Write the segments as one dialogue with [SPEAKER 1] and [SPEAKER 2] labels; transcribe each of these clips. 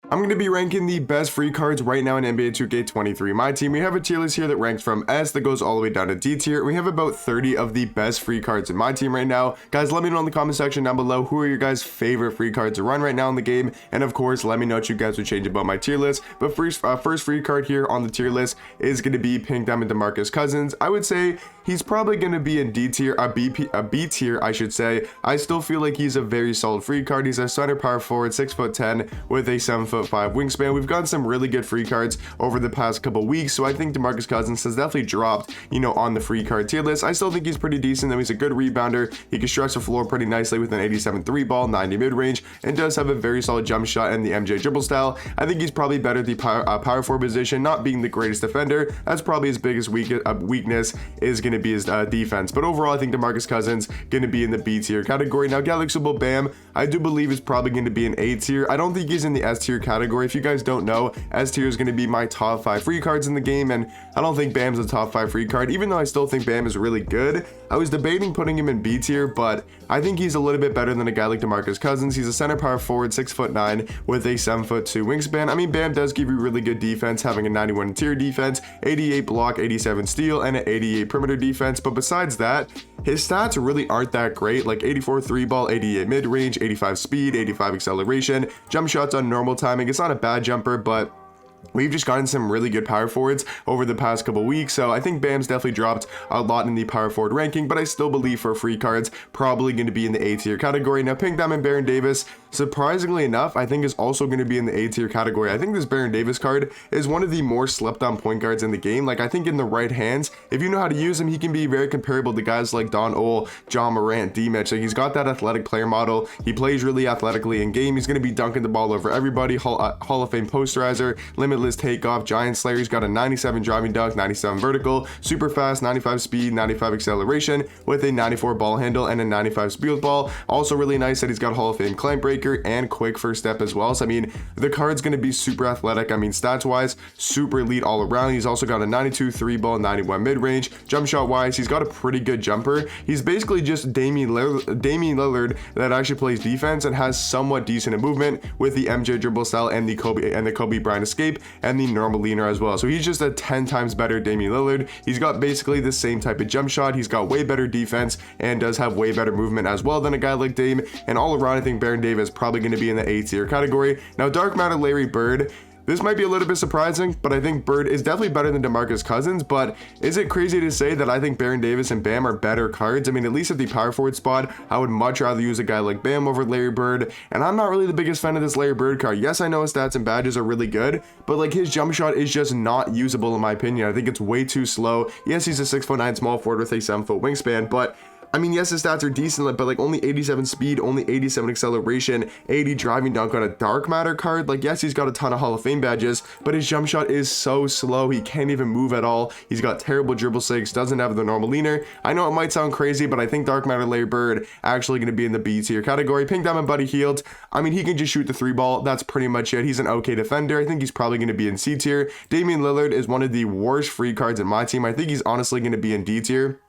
[SPEAKER 1] I'm going to be ranking the best free cards right now in NBA 2K23. My team, we have a tier list here that ranks from S that goes all the way down to D tier. We have about 30 of the best free cards in my team right now. Guys, let me know in the comment section down below who are your guys' favorite free cards to run right now in the game. And of course, let me know what you guys would change about my tier list. But first free card here on the tier list is going to be Pink Diamond DeMarcus Cousins. I would say he's probably going to be in D tier, a B tier, I should say. I still feel like he's a very solid free card. He's a center power forward, 6'10" with a 7'5" wingspan. We've gotten some really good free cards over the past couple weeks, so I think DeMarcus Cousins has definitely dropped, on the free card tier list. I still think he's pretty decent, though. He's a good rebounder. He can stretch the floor pretty nicely with an 87 3 ball, 90 mid-range, and does have a very solid jump shot and the MJ dribble style. I think he's probably better at the power forward position, not being the greatest defender. That's probably his biggest weakness is going to be his defense. But overall, I think DeMarcus Cousins going to be in the B tier category. Now, Galaxy Ball Bam, I do believe is probably going to be an A tier. I don't think he's in the S tier category. If you guys don't know, S tier is going to be my top 5 free cards in the game, and I don't think Bam's a top 5 free card, even though I still think Bam is really good. I was debating putting him in B tier, but I think he's a little bit better than a guy like DeMarcus Cousins. He's a center power forward, 6'9" with a 7'2" wingspan. I mean, Bam does give you really good defense, having a 91 interior defense, 88 block, 87 steal, and an 88 perimeter defense. But besides that, his stats really aren't that great, like 84 3 ball, 88 mid-range, 85 speed, 85 acceleration, jump shots on normal timing. It's not a bad jumper, but we've just gotten some really good power forwards over the past couple weeks, so I think Bam's definitely dropped a lot in the power forward ranking, but I still believe for free cards, probably going to be in the A tier category. Now, Pink Diamond Baron Davis, surprisingly enough, I think is also going to be in the A tier category. I think this Baron Davis card is one of the more slept on point guards in the game. Like, I think in the right hands, if you know how to use him, he can be very comparable to guys like Don Ole, John Morant, D-Mitch. Like, he's got that athletic player model. He plays really athletically in game. He's going to be dunking the ball over everybody. Hall of Fame posterizer, limitless takeoff, giant slayer. He's got a 97 driving dunk, 97 vertical, super fast, 95 speed, 95 acceleration with a 94 ball handle and a 95 speed with ball. Also really nice that he's got Hall of Fame climb breaker and quick first step as well. So I mean, the card's going to be super athletic. I mean, stats wise, super elite all around. He's also got a 92 3 ball, 91 mid range. Jump shot wise, he's got a pretty good jumper. He's basically just Damian Lillard that actually plays defense and has somewhat decent movement with the MJ dribble style and the Kobe Bryant escape and the normal leaner as well. So he's just a 10 times better Damian Lillard. He's got basically the same type of jump shot. He's got way better defense and does have way better movement as well than a guy like Dame. And all around, I think Baron Davis is probably going to be in the A tier category. Now, Dark Matter Larry Bird, this might be a little bit surprising, but I think Bird is definitely better than DeMarcus Cousins. But is it crazy to say that I think Baron Davis and Bam are better cards? I mean, at least at the power forward spot, I would much rather use a guy like Bam over Larry Bird. And I'm not really the biggest fan of this Larry Bird card. Yes, I know his stats and badges are really good, but like his jump shot is just not usable in my opinion. I think it's way too slow. Yes, he's a 6'9" small forward with a 7-foot wingspan, but I mean, yes, his stats are decent, but like only 87 speed, only 87 acceleration, 80 driving dunk on a Dark Matter card. Like, yes, he's got a ton of Hall of Fame badges, but his jump shot is so slow. He can't even move at all. He's got terrible dribble six, doesn't have the normal leaner. I know it might sound crazy, but I think Dark Matter Larry Bird actually going to be in the B tier category. Pink Diamond Buddy Hield, I mean, he can just shoot the 3 ball. That's pretty much it. He's an okay defender. I think he's probably going to be in C tier. Damian Lillard is one of the worst free cards in my team. I think he's honestly going to be in D tier.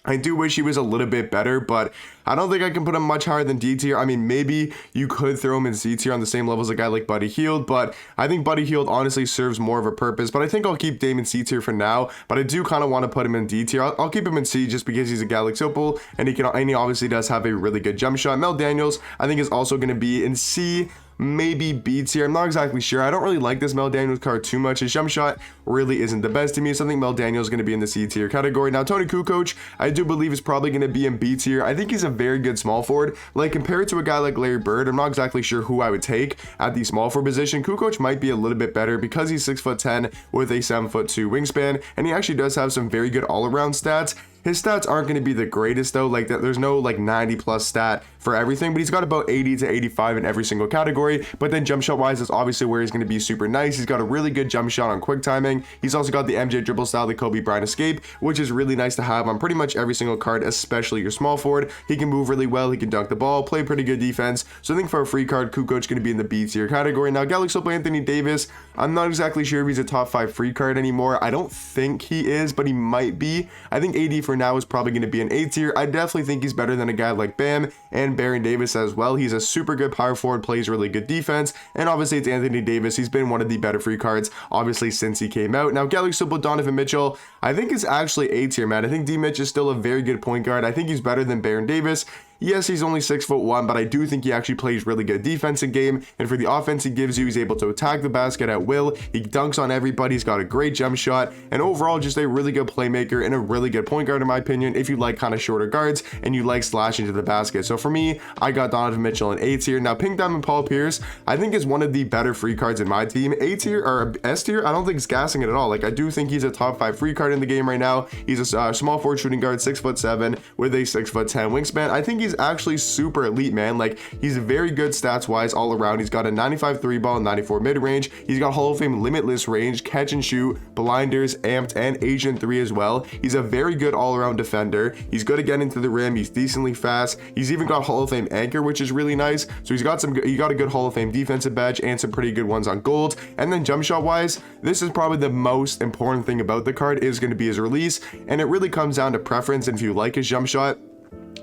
[SPEAKER 1] I do wish he was a little bit better, but I don't think I can put him much higher than D tier. I mean, maybe you could throw him in C tier on the same level as a guy like Buddy Hield, but I think Buddy Hield honestly serves more of a purpose. But I think I'll keep Dame in C tier for now, but I do kind of want to put him in D tier. I'll keep him in C just because he's a guy like Opal, and he obviously does have a really good jump shot. Mel Daniels, I think, is also going to be in C, maybe B tier. I'm not exactly sure. I don't really like this Mel Daniels card too much. His jump shot really isn't the best to me, so I think Mel Daniels is going to be in the C tier category. Now, Tony Kukoc, I do believe is probably going to be in B tier. I think he's a very good small forward. Like, compared to a guy like Larry Bird, I'm not exactly sure who I would take at the small forward position. Kukoc might be a little bit better because he's 6'10" with a 7'2" wingspan, and he actually does have some very good all-around stats. His stats aren't going to be the greatest though, like there's no like 90 plus stat for everything, but he's got about 80 to 85 in every single category. But then jump shot wise is obviously where he's going to be super nice. He's got a really good jump shot on quick timing. He's also got the MJ dribble style, the Kobe Bryant escape, which is really nice to have on pretty much every single card, especially your small forward. He can move really well, he can dunk the ball, play pretty good defense. So I think for a free card, Kukoc going to be in the B tier category. Now, Galaxy Anthony Davis, I'm not exactly sure if he's a top 5 free card anymore. I don't think he is, but he might be. I think AD for now is probably going to be an A tier. I definitely think he's better than a guy like Bam and Baron Davis as well. He's a super good power forward, plays really good defense, and obviously it's Anthony Davis. He's been one of the better free cards, obviously, since he came out. Now, Galaxy Simple Donovan Mitchell, I think is actually A tier, man. I think D-Mitch is still a very good point guard. I think he's better than Baron Davis. Yes, he's only 6'1", but I do think he actually plays really good defense in game, and for the offense he gives you, he's able to attack the basket at will. He dunks on everybody. He's got a great jump shot, and overall just a really good playmaker and a really good point guard in my opinion, if you like kind of shorter guards and you like slashing to the basket. So for me, I got Donovan Mitchell in A tier. Now, Pink Diamond Paul Pierce, I think is one of the better free cards in my team. A tier or S tier, I don't think it's gassing it at all. Like, I do think he's a top 5 free card in the game right now. He's a small forward shooting guard, 6'7", with a 6'10" wingspan. I think he's actually super elite, man. Like, he's very good stats wise all around. He's got a 95 3 ball, 94 mid range. He's got Hall of Fame limitless range, catch and shoot, blinders, amped, and Asian 3 as well. He's a very good all around defender. He's good at getting to the rim. He's decently fast. He's even got Hall of Fame anchor, which is really nice. So he got a good Hall of Fame defensive badge and some pretty good ones on gold. And then jump shot wise, this is probably the most important thing about the card is going to be his release, and it really comes down to preference. And if you like his jump shot,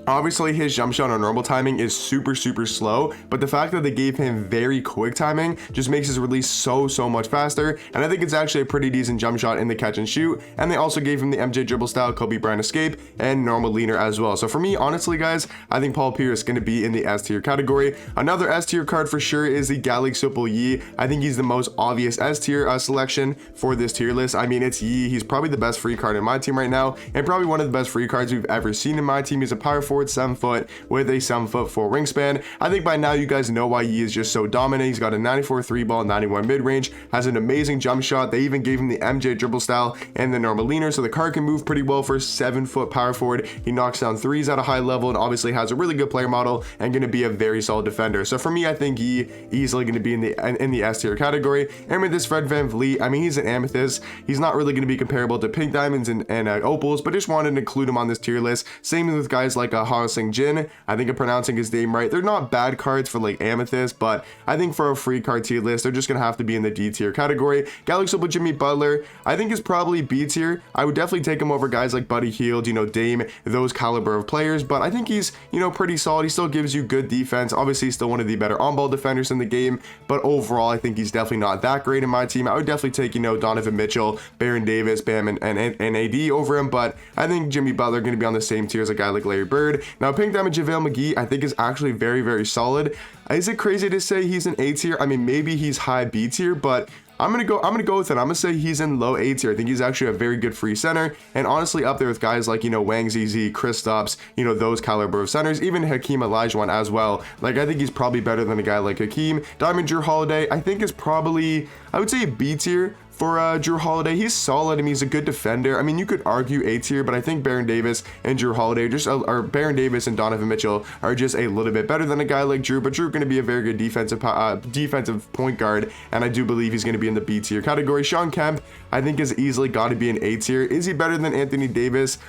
[SPEAKER 1] obviously his jump shot on normal timing is super slow, but the fact that they gave him very quick timing just makes his release so much faster. And I think it's actually a pretty decent jump shot in the catch and shoot. And they also gave him the MJ dribble style, Kobe Bryant escape, and normal leaner as well. So for me, honestly guys, I think Paul Pierce is going to be in the S tier category. Another S tier card for sure is the Galaxy Simple Yi. I think he's the most obvious S tier selection for this tier list. I mean, it's Yi. He's probably the best free card in my team right now, and probably one of the best free cards we've ever seen in my team. He's a power forward, 7 foot with a 7'4" wingspan. I think by now you guys know why he is just so dominant. He's got a 94 3 ball, 91 mid range, has an amazing jump shot. They even gave him the MJ dribble style and the normal leaner, so the card can move pretty well for a 7-foot power forward. He knocks down threes at a high level and obviously has a really good player model and going to be a very solid defender. So for me, I think he easily going to be in the S tier category. And with this Fred VanVleet, I mean, he's an amethyst. He's not really going to be comparable to pink diamonds and opals, but just wanted to include him on this tier list. Same with guys like Hosing Jin. I think I'm pronouncing his name right. They're not bad cards for like amethyst, but I think for a free card tier list, they're just gonna have to be in the D tier category. Galaxy Simple Jimmy Butler, I think is probably B tier. I would definitely take him over guys like Buddy Hield, you know, Dame, those caliber of players, but I think he's, you know, pretty solid. He still gives you good defense. Obviously, he's still one of the better on-ball defenders in the game, but overall, I think he's definitely not that great in my team. I would definitely take, you know, Donovan Mitchell, Baron Davis, Bam, and AD over him, but I think Jimmy Butler going to be on the same tier as a guy like Larry Bird. Now, Pink Diamond JaVale McGee, I think is actually very solid. Is it crazy to say he's an A tier? I mean, maybe he's high B tier, but I'm gonna go with it. I'm gonna say he's in low A tier. I think he's actually a very good free center, and honestly up there with guys like, you know, Wang ZZ, Kristaps, you know, those caliber of centers, even Hakeem Olajuwon as well. Like, I think he's probably better than a guy like Hakeem. Diamond Drew Holiday, I think is probably, I would say B tier. For Drew Holiday, he's solid. I mean, he's a good defender. I mean, you could argue A tier, but I think Baron Davis and Drew Holiday or Baron Davis and Donovan Mitchell are just a little bit better than a guy like Drew. But Drew going to be a very good defensive point guard, and I do believe he's going to be in the B tier category. Sean Kemp, I think, has easily got to be an A tier. Is he better than Anthony Davis?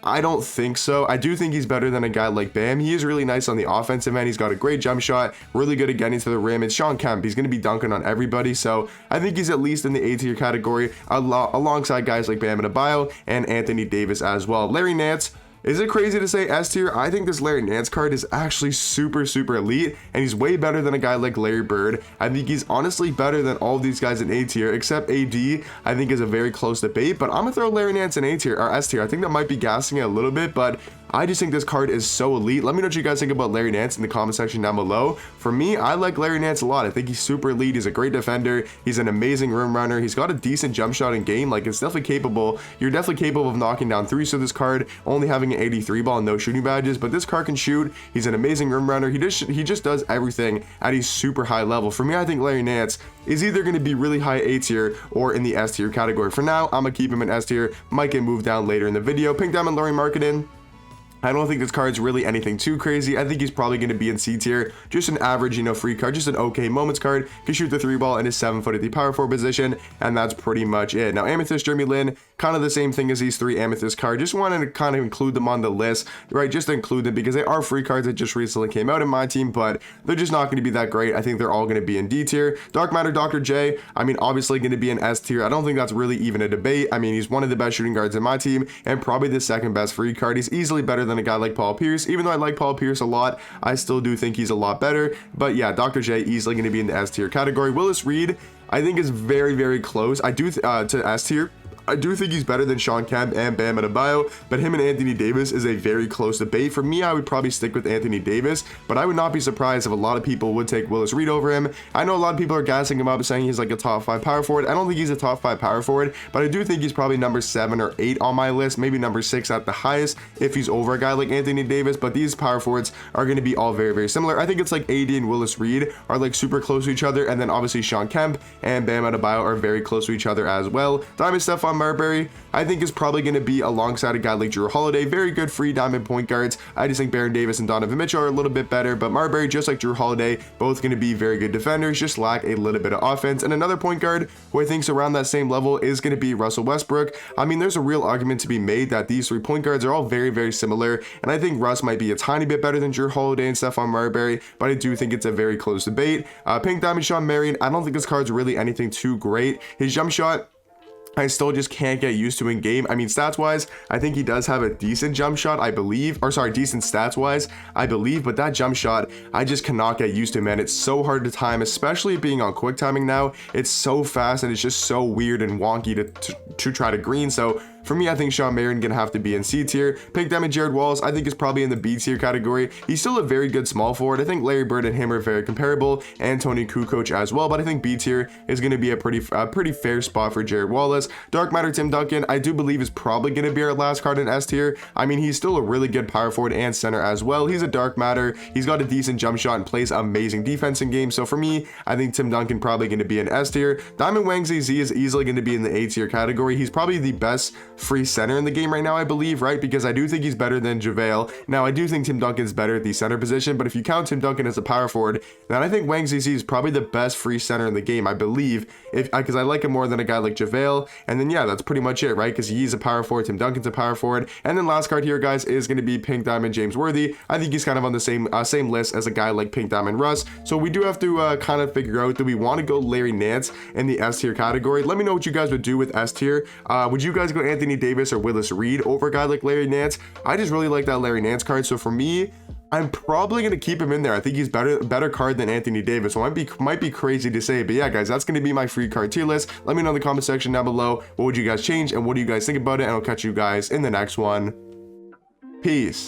[SPEAKER 1] I don't think so. I do think he's better than a guy like Bam. He is really nice on the offensive end. He's got a great jump shot, really good at getting to the rim. It's Sean Kemp. He's going to be dunking on everybody. So I think he's at least in the A tier category alongside guys like Bam Adebayo and Anthony Davis as well. Larry Nance, is it crazy to say S tier? I think this Larry Nance card is actually super elite, and he's way better than a guy like Larry Bird. I think he's honestly better than all of these guys in A tier, except AD, I think is a very close debate, but I'm gonna throw Larry Nance in A tier or S tier. I think that might be gassing it a little bit, but I just think this card is so elite. Let me know what you guys think about Larry Nance in the comment section down below. For me, I like Larry Nance a lot. I think he's super elite. He's a great defender. He's an amazing rim runner. He's got a decent jump shot in game. Like, it's definitely capable. You're definitely capable of knocking down threes with this card, only having an 83 ball and no shooting badges, but this card can shoot. He's an amazing rim runner. He just does everything at a super high level. For me, I think Larry Nance is either going to be really high A tier or in the S tier category. For now, I'm going to keep him in S tier. Might get moved down later in the video. Pink Diamond Lauri Markkanen, I don't think this card's really anything too crazy. I think he's probably going to be in C tier. Just an average, free card, just an okay moments card. Can shoot the 3-ball and is 7 foot at the power 4 position, and that's pretty much it. Now, Amethyst, Jeremy Lin, kind of the same thing as these 3 Amethyst cards. Just wanted to kind of include them on the list, right? Just to include them because they are free cards that just recently came out in my team, but they're just not going to be that great. I think they're all going to be in D tier. Dark Matter, Dr. J, I mean, obviously going to be in S tier. I don't think that's really even a debate. I mean, he's one of the best shooting guards in my team and probably the second best free card. He's easily better than a guy like Paul Pierce. Even though I like Paul Pierce a lot, I still do think he's a lot better. But yeah, Dr. J easily going to be in the S tier category. Willis Reed, I think is very, very close. I do to S tier. I do think he's better than Sean Kemp and Bam Adebayo, but him and Anthony Davis is a very close debate. For me, I would probably stick with Anthony Davis, but I would not be surprised if a lot of people would take Willis Reed over him. I know a lot of people are gassing him up saying he's like a top 5 power forward. I don't think he's a top 5 power forward, but I do think he's probably number 7 or 8 on my list, maybe number 6 at the highest if he's over a guy like Anthony Davis, but these power forwards are going to be all very, very similar. I think it's like AD and Willis Reed are like super close to each other, and then obviously Sean Kemp and Bam Adebayo are very close to each other as well. Diamond Stephon Marbury, I think is probably going to be alongside a guy like Drew Holiday. Very good free diamond point guards. I just think Baron Davis and Donovan Mitchell are a little bit better, but Marbury, just like Drew Holiday, both going to be very good defenders, just lack a little bit of offense. And another point guard who I think is around that same level is going to be Russell Westbrook. I mean, there's a real argument to be made that these 3 point guards are all very, very similar, and I think Russ might be a tiny bit better than Drew Holiday and Stephon Marbury, but I do think it's a very close debate. Pink Diamond Sean Marion, I don't think this card's really anything too great. His jump shot, I still just can't get used to in game. I mean, stats wise, I think he does have a decent jump shot, I believe, or sorry, decent stats wise, I believe, but that jump shot, I just cannot get used to, man. It's so hard to time, especially being on quick timing now. It's so fast and it's just so weird and wonky to try to green. So for me, I think Sean Marion gonna have to be in C tier. Pink Diamond Jared Wallace, I think is probably in the B tier category. He's still a very good small forward. I think Larry Bird and him are very comparable, and Tony Kukoc as well, but I think B tier is gonna be a pretty fair spot for Jared Wallace. Dark Matter Tim Duncan, I do believe is probably gonna be our last card in S tier. I mean, he's still a really good power forward and center as well. He's a Dark Matter. He's got a decent jump shot and plays amazing defense in game. So for me, I think Tim Duncan probably gonna be in S tier. Diamond Wang ZZ is easily gonna be in the A tier category. He's probably the best free center in the game right now, I believe, right? Because I do think he's better than JaVale. Now, I do think Tim Duncan's better at the center position, but if you count Tim Duncan as a power forward, then I think Wang ZZ is probably the best free center in the game, I believe, because I like him more than a guy like JaVale. And then, yeah, that's pretty much it, right? Because he's a power forward, Tim Duncan's a power forward. And then last card here, guys, is going to be Pink Diamond James Worthy. I think he's kind of on the same list as a guy like Pink Diamond Russ. So we do have to kind of figure out, do we want to go Larry Nance in the S tier category? Let me know what you guys would do with S tier. Would you guys go Anthony Davis or Willis Reed over a guy like Larry Nance? I just really like that Larry Nance card. So for me, I'm probably going to keep him in there. I think he's better card than Anthony Davis. So might be crazy to say, but yeah, guys, that's going to be my free card tier list. Let me know in the comment section down below, what would you guys change and what do you guys think about it? And I'll catch you guys in the next one. Peace.